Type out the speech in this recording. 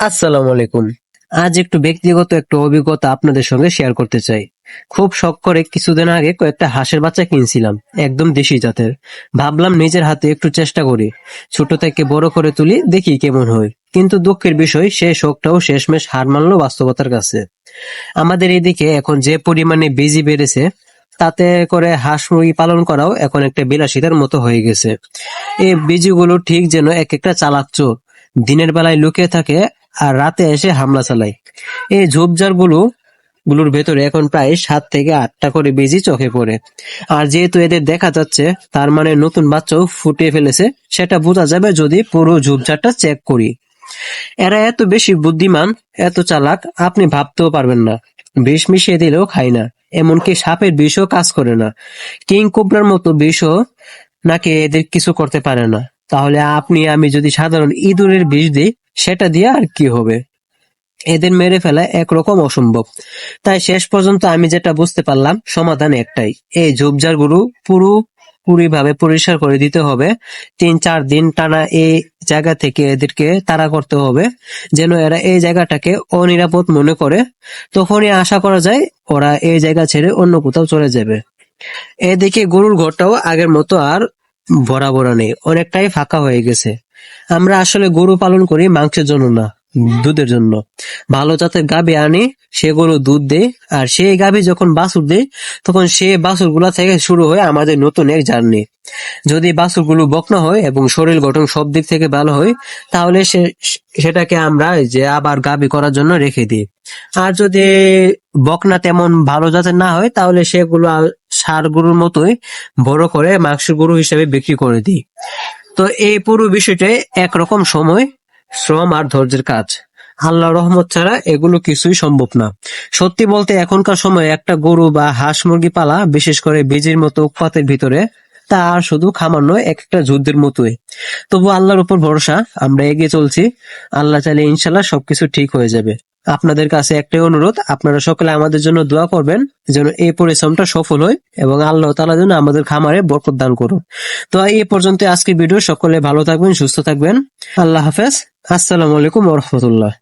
আসসালামু আলাইকুম। আজ একটু ব্যক্তিগত একটা অভিজ্ঞতা আপনাদের সঙ্গে শেয়ার করতে চাই। খুব শখ করে কিছুদিন আগে কয়েকটা হাঁসের বাচ্চা কিনছিলাম, একদম দেশি জাতের। ভাবলাম নিজের হাতে একটু চেষ্টা করি, ছোট থেকে বড় করে তুলি, দেখি কেমন হয়। কিন্তু দুঃখের বিষয়, সেই শখটাও শেষমেশ হার মানলো বাস্তবতার কাছে। আমাদের এদিকে এখন যে পরিমাণে বেজি বেড়েছে, তাতে করে হাঁস মুরগি পালন করাও এখন একটা বিলাসিতার মতো হয়ে গেছে। এই বিজিগুলো ঠিক যেন এক একটা চালাক চোর, দিনের বেলায় লুকিয়ে থাকে আর রাতে এসে হামলা চালায়। এই ঝোপঝাড়গুলোর ভেতরে এখন প্রায় 7 থেকে 8টা করে বিজি চোখে পড়ে। আর যেহেতু এদের দেখা যাচ্ছে, তার মানে নতুন বাচ্চাও ফুটিয়ে ফেলেছে। সেটা বোঝা যাবে যদি পুরো ঝোপঝাড়টা চেক করি। এরা এত বেশি বুদ্ধিমান, এত চালাক, আপনি ভাবতেও পারবেন না। বিষ মিশিয়ে দিলেও খায় না, এমনকি সাপের বিষও কাজ করে না। কিং কোবরার মতো বিষও নাকি এদের কিছু করতে পারে না। তাহলে আপনি আমি যদি সাধারণ ইঁদুরের বিষ দিই, সেটা দিয়ে আর কি হবে? এদের মেরে ফেলা একরকম অসম্ভব। তাই শেষ পর্যন্ত আমি যেটা বুঝতে পারলাম, সমাধান একটাই: এই ঝোপঝাড়গুলো পুরোপুরিভাবে পরিষ্কার করে দিতে হবে। 3-4 দিন টানা এই জায়গা থেকে এদেরকে তাড়া করতে হবে, যেন এরা এই জায়গাটাকে অনিরাপদ মনে করে। তখনই আশা করা যায় ওরা এই জায়গা ছেড়ে অন্য কোথাও চলে যাবে। এদিকে গরুর ঘরটাও আগের মতো আর ভরা ভরা নেই, অনেকটাই ফাঁকা হয়ে গেছে। আমরা আসলে গরু পালন করি মাংসের জন্য না, দুধের জন্য। ভালো জাতের গাভী আনি, সেগুলো দুধ দেয়। আর সেই গাভী যখন বাছুর দেয়, তখন সেই বাছুর গুলা থেকে শুরু হয় আমাদের নতুন এক জার্নি। যদি বাছুরগুলো বকনা হয় এবং শরীর গঠন সব দিক থেকে ভালো হয়, তাহলে সেটাকে আমরা যে আবার গাভী করার জন্য রেখে দিই। আর যদি বকনা তেমন ভালো জাতের না হয়, তাহলে সেগুলো ষাঁড় গরুর মতোই বড় করে মাংসের গরু হিসেবে বিক্রি করে দিই। তো এই পুরো বিষয়টাই একরকম সময়, শ্রম আর ধৈর্যের কাজ। আল্লাহর রহমত ছাড়া এগুলো কিছুই সম্ভব না। সত্যি বলতে এখনকার সময়ে একটা গরু বা হাঁস মুরগি পালা, বিশেষ করে বীজের মতো উৎপাতের ভিতরে, তা আর শুধু খামার নয়, একটা যুদ্ধের মতোই। তবু আল্লাহর উপর ভরসা, আমরা এগিয়ে চলছি। আল্লাহ চাইলে ইনশাল্লাহ সবকিছু ঠিক হয়ে যাবে। আপনাদের কাছে একটাই অনুরোধ, আপনারা সকলে আমাদের জন্য দোয়া করবেন, যেন এই পরিশ্রমটা সফল হয় এবং আল্লাহ তাআলা যেন আমাদের খামারে বরকত দান করুন। তো এই পর্যন্ত আজকের ভিডিও। সকলে ভালো থাকবেন, সুস্থ থাকবেন। আল্লাহ হাফেজ। আসসালামু আলাইকুম ওয়া রাহমাতুল্লাহ।